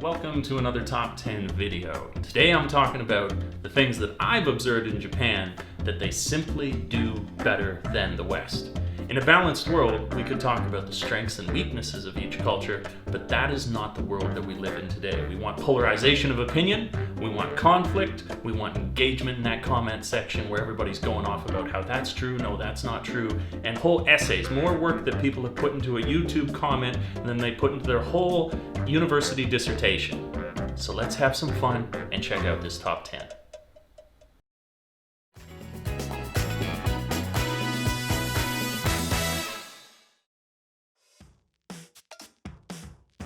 welcome to another Top 10 video. Today I'm talking about the things that I've observed in Japan that they simply do better than the West. In a balanced world, we could talk about the strengths and weaknesses of each culture, but that is not the world that we live in today. We want polarization of opinion, we want conflict, we want engagement in that comment section where everybody's going off about how that's true, no that's not true, and whole essays, more work that people have put into a YouTube comment than they put into their whole university dissertation. So let's have some fun and check out this top 10.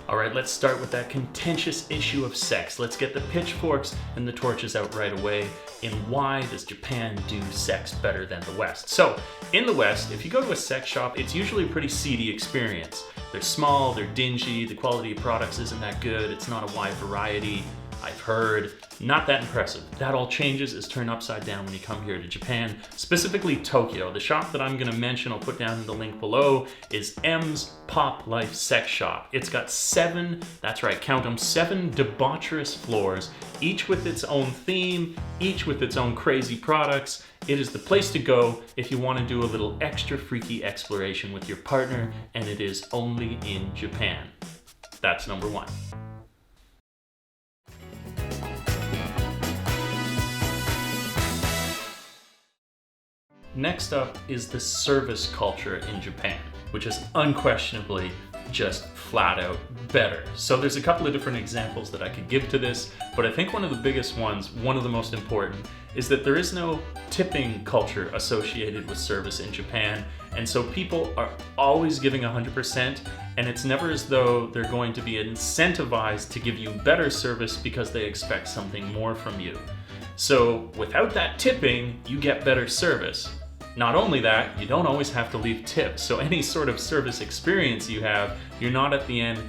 Alright, let's start with that contentious issue of sex. Let's get the pitchforks and the torches out right away in why does Japan do sex better than the West. So, in the West, if you go to a sex shop, it's usually a pretty seedy experience. They're small, they're dingy, the quality of products isn't that good, it's not a wide variety, I've heard. Not that impressive. That all changes, is turned upside down when you come here to Japan, specifically Tokyo. The shop that I'm going to mention, I'll put down in the link below, is M's Pop Life Sex Shop. It's got 7, that's right, count them, 7 debaucherous floors, each with its own theme, each with its own crazy products. It is the place to go if you want to do a little extra freaky exploration with your partner, and it is only in Japan. That's number 1. Next up is the service culture in Japan, which is unquestionably just flat out better. So there's a couple of different examples that I could give to this, but I think one of the biggest ones, one of the most important, is that there is no tipping culture associated with service in Japan, and so people are always giving 100%, and it's never as though they're going to be incentivized to give you better service because they expect something more from you. So without that tipping, you get better service. Not only that, you don't always have to leave tips, so any sort of service experience you have, you're not at the end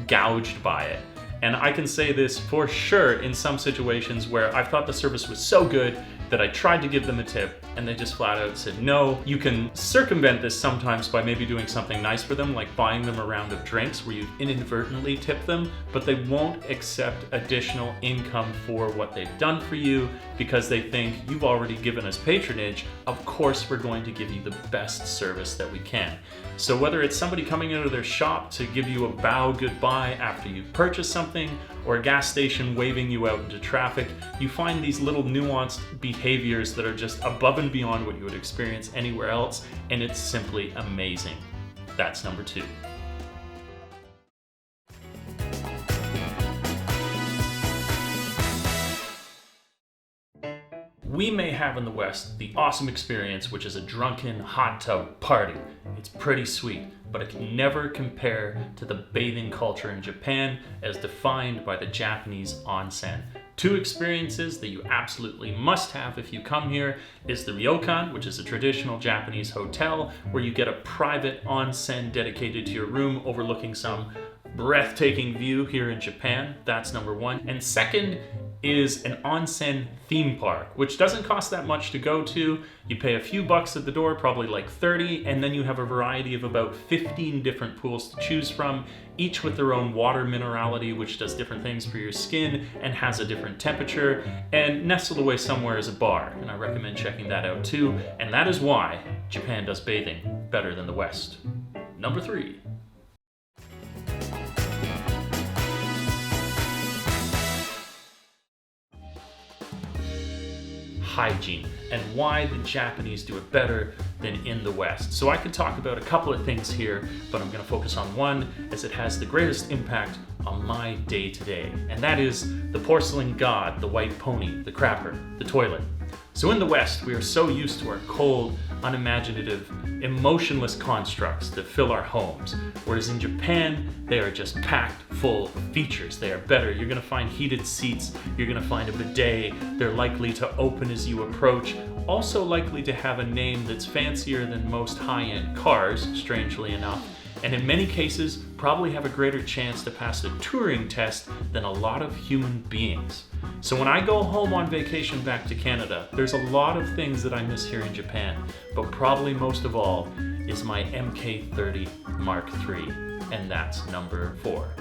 gouged by it. And I can say this for sure in some situations where I've thought the service was so good that I tried to give them a tip and they just flat out said no. You can circumvent this sometimes by maybe doing something nice for them, like buying them a round of drinks where you inadvertently tip them, but they won't accept additional income for what they've done for you because they think you've already given us patronage, of course we're going to give you the best service that we can. So whether it's somebody coming out of their shop to give you a bow goodbye after you've purchased something, or a gas station waving you out into traffic, you find these little nuanced behaviors that are just above and beyond what you would experience anywhere else, and it's simply amazing. That's number 2. We may have in the West the awesome experience, which is a drunken hot tub party. It's pretty sweet, but it can never compare to the bathing culture in Japan as defined by the Japanese onsen. 2 experiences that you absolutely must have if you come here is the ryokan, which is a traditional Japanese hotel where you get a private onsen dedicated to your room overlooking some breathtaking view here in Japan. That's number 1. And second is an onsen theme park, which doesn't cost that much to go to. You pay a few bucks at the door, probably like 30, and then you have a variety of about 15 different pools to choose from, each with their own water minerality, which does different things for your skin and has a different temperature, and nestled away somewhere is a bar, and I recommend checking that out too, and that is why Japan does bathing better than the West. Number 3. Hygiene, and why the Japanese do it better than in the West. So I could talk about a couple of things here, but I'm going to focus on one as it has the greatest impact on my day-to-day, and that is the porcelain god, the white pony, the crapper, the toilet. So in the West, we are so used to our cold, unimaginative, emotionless constructs that fill our homes, whereas in Japan, they are just packed full of features. They are better. You're going to find heated seats, you're going to find a bidet, they're likely to open as you approach, also likely to have a name that's fancier than most high-end cars, strangely enough, and in many cases, probably have a greater chance to pass the Turing test than a lot of human beings. So when I go home on vacation back to Canada, there's a lot of things that I miss here in Japan, but probably most of all is my MK30 Mark III, and that's number 4.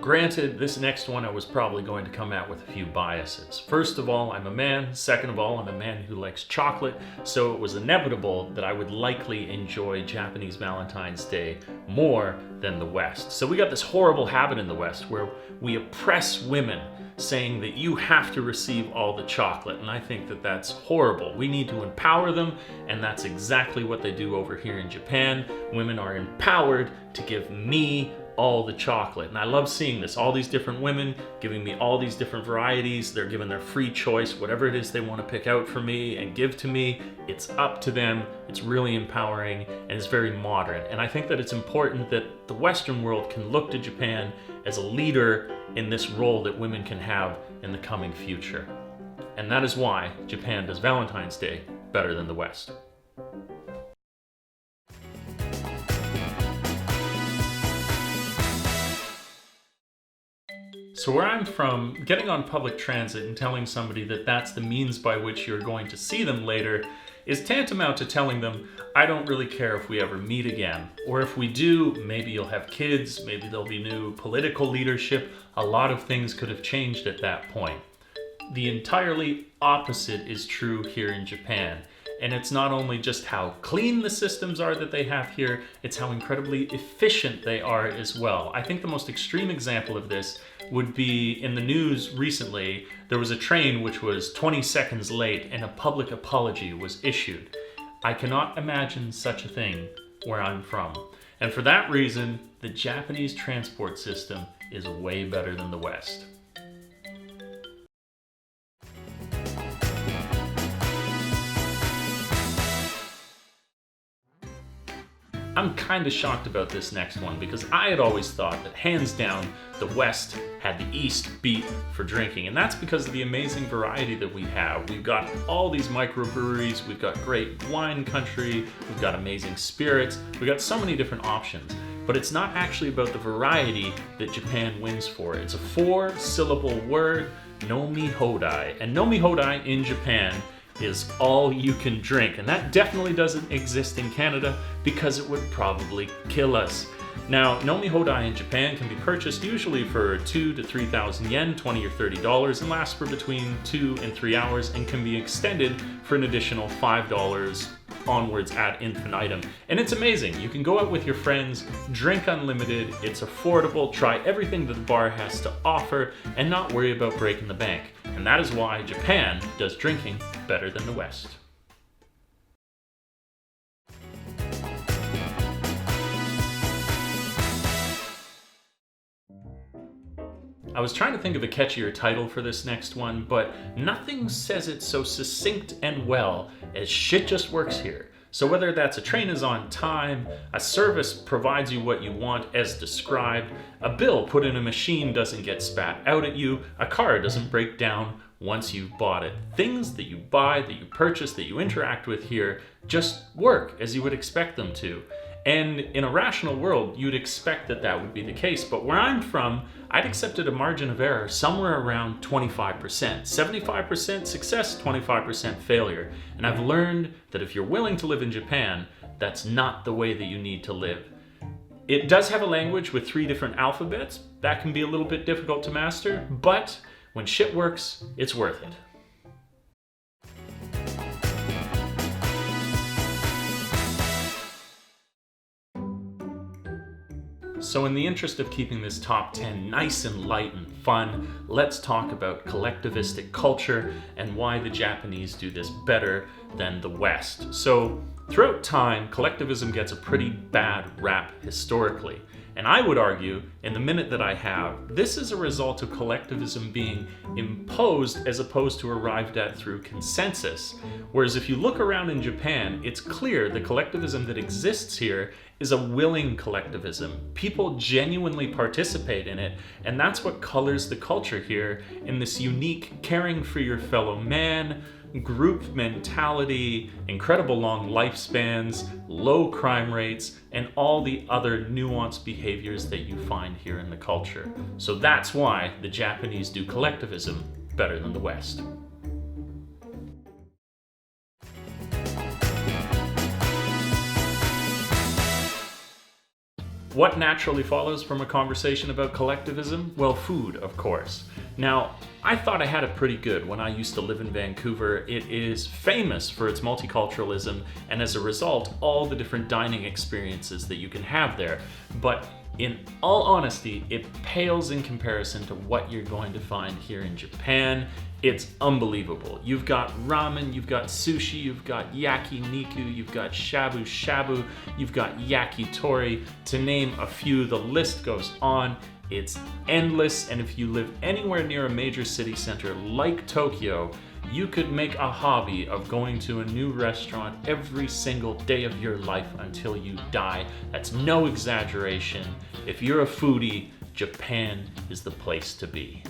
granted, this next one I was probably going to come out with a few biases. First of all, I'm a man. Second of all, I'm a man who likes chocolate, so it was inevitable that I would likely enjoy Japanese Valentine's Day more than the West. So we got this horrible habit in the West where we oppress women, saying that you have to receive all the chocolate, and I think that that's horrible. We need to empower them, and that's exactly what they do over here in Japan. Women are empowered to give me all the chocolate, and I love seeing this. All these different women giving me all these different varieties. They're given their free choice, whatever it is they want to pick out for me and give to me. It's up to them. It's really empowering, and it's very modern. And I think that it's important that the Western world can look to Japan as a leader in this role that women can have in the coming future. And that is why Japan does Valentine's Day better than the West. So where I'm from, getting on public transit and telling somebody that that's the means by which you're going to see them later is tantamount to telling them, I don't really care if we ever meet again. Or if we do, maybe you'll have kids, maybe there'll be new political leadership. A lot of things could have changed at that point. The entirely opposite is true here in Japan. And it's not only just how clean the systems are that they have here, it's how incredibly efficient they are as well. I think the most extreme example of this would be in the news recently. There was a train which was 20 seconds late and a public apology was issued. I cannot imagine such a thing where I'm from. And for that reason, the Japanese transport system is way better than the West. I'm kind of shocked about this next one because I had always thought that hands down the West had the East beat for drinking, and that's because of the amazing variety that we have. We've got all these microbreweries, we've got great wine country, we've got amazing spirits, we've got so many different options. But it's not actually about the variety that Japan wins for. It's a 4-syllable word, nomi hodai. And nomi hodai in Japan is all you can drink, and that definitely doesn't exist in Canada because it would probably kill us. Now, nomi hodai in Japan can be purchased usually for 2,000 to 3,000 yen, $20 or $30, and lasts for between 2 and 3 hours and can be extended for an additional $5 onwards ad infinitum. And it's amazing. You can go out with your friends, drink unlimited, it's affordable, try everything that the bar has to offer, and not worry about breaking the bank. And that is why Japan does drinking better than the West. I was trying to think of a catchier title for this next one, but nothing says it so succinct and well as shit just works here. So whether that's a train is on time, a service provides you what you want as described, a bill put in a machine doesn't get spat out at you, a car doesn't break down once you've bought it. Things that you buy, that you purchase, that you interact with here just work as you would expect them to. And in a rational world, you'd expect that that would be the case. But where I'm from, I'd accepted a margin of error somewhere around 25%. 75% success, 25% failure. And I've learned that if you're willing to live in Japan, that's not the way that you need to live. It does have a language with 3 different alphabets. That can be a little bit difficult to master, but when shit works, it's worth it. So in the interest of keeping this top 10 nice and light and fun, let's talk about collectivistic culture and why the Japanese do this better than the West. So throughout time, collectivism gets a pretty bad rap historically. And I would argue, in the minute that I have, this is a result of collectivism being imposed as opposed to arrived at through consensus. Whereas if you look around in Japan, it's clear the collectivism that exists here is a willing collectivism. People genuinely participate in it, and that's what colors the culture here in this unique caring for your fellow man, group mentality, incredible long lifespans, low crime rates, and all the other nuanced behaviors that you find here in the culture. So that's why the Japanese do collectivism better than the West. What naturally follows from a conversation about collectivism? Well, food, of course. Now, I thought I had it pretty good when I used to live in Vancouver. It is famous for its multiculturalism, and as a result, all the different dining experiences that you can have there. But in all honesty, it pales in comparison to what you're going to find here in Japan. It's unbelievable. You've got ramen, you've got sushi, you've got yakiniku, you've got shabu shabu, you've got yakitori, to name a few. The list goes on. It's endless, and if you live anywhere near a major city center like Tokyo, you could make a hobby of going to a new restaurant every single day of your life until you die. That's no exaggeration. If you're a foodie, Japan is the place to be.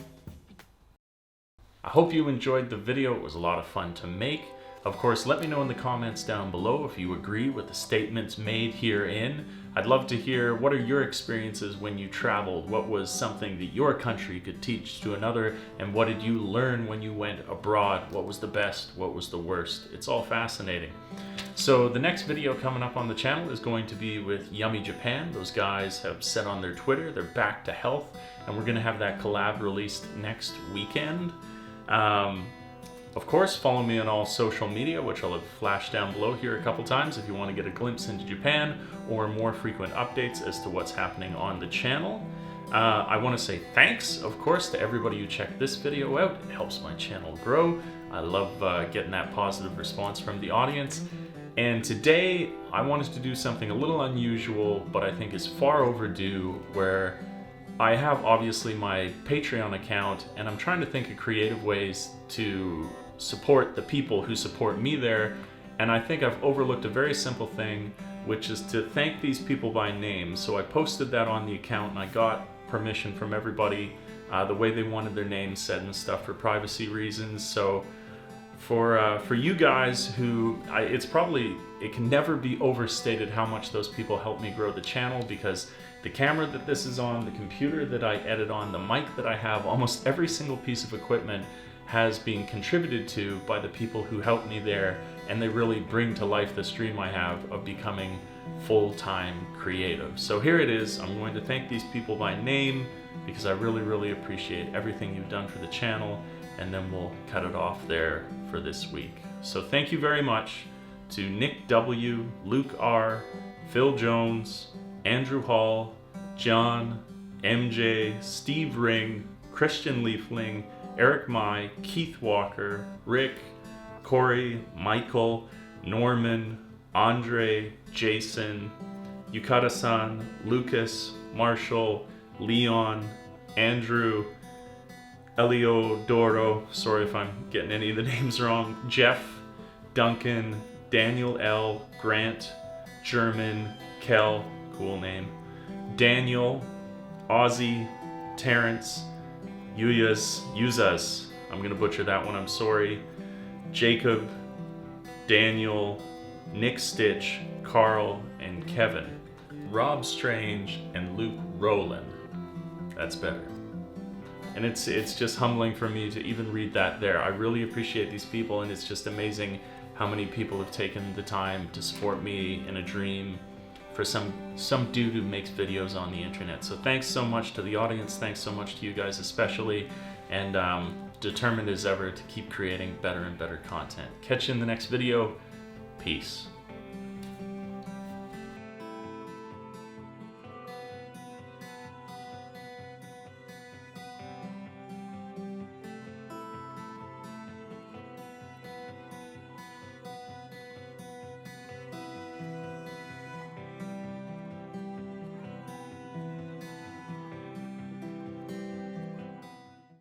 I hope you enjoyed the video. It was a lot of fun to make. Of course, let me know in the comments down below if you agree with the statements made herein. I'd love to hear, what are your experiences when you traveled? What was something that your country could teach to another? And what did you learn when you went abroad? What was the best? What was the worst? It's all fascinating. So the next video coming up on the channel is going to be with Yummy Japan. Those guys have said on their Twitter they're back to health, and we're going to have that collab released next weekend. Of course, follow me on all social media, which I'll have flashed down below here a couple times if you want to get a glimpse into Japan or more frequent updates as to what's happening on the channel. I want to say thanks, of course, to everybody who checked this video out. It helps my channel grow. I love getting that positive response from the audience. And today, I wanted to do something a little unusual, but I think is far overdue, where I have obviously my Patreon account, and I'm trying to think of creative ways to support the people who support me there. And I think I've overlooked a very simple thing, which is to thank these people by name. So I posted that on the account, and I got permission from everybody, the way they wanted their names said and stuff for privacy reasons. So for you guys who, it can never be overstated how much those people helped me grow the channel, because the camera that this is on, the computer that I edit on, the mic that I have, almost every single piece of equipment has been contributed to by the people who helped me there, and they really bring to life this dream I have of becoming full-time creative. So here it is. I'm going to thank these people by name because I really, really appreciate everything you've done for the channel, and then we'll cut it off there for this week. So thank you very much to Nick W., Luke R., Phil Jones, Andrew Hall, John, MJ, Steve Ring, Christian Leafling, Eric Mai, Keith Walker, Rick, Corey, Michael, Norman, Andre, Jason, Yukata-san, Lucas, Marshall, Leon, Andrew, Eliodoro, sorry if I'm getting any of the names wrong, Jeff, Duncan, Daniel L., Grant, German, Kel, cool name, Daniel, Ozzy, Terrence, Yuzas, I'm gonna butcher that one, I'm sorry, Jacob, Daniel, Nick Stitch, Carl, and Kevin, Rob Strange, and Luke Rowland. That's better. And it's just humbling for me to even read that there. I really appreciate these people, and it's just amazing how many people have taken the time to support me in a dream for some dude who makes videos on the internet. So thanks so much to the audience, thanks so much to you guys especially, and determined as ever to keep creating better and better content. Catch you in the next video. Peace.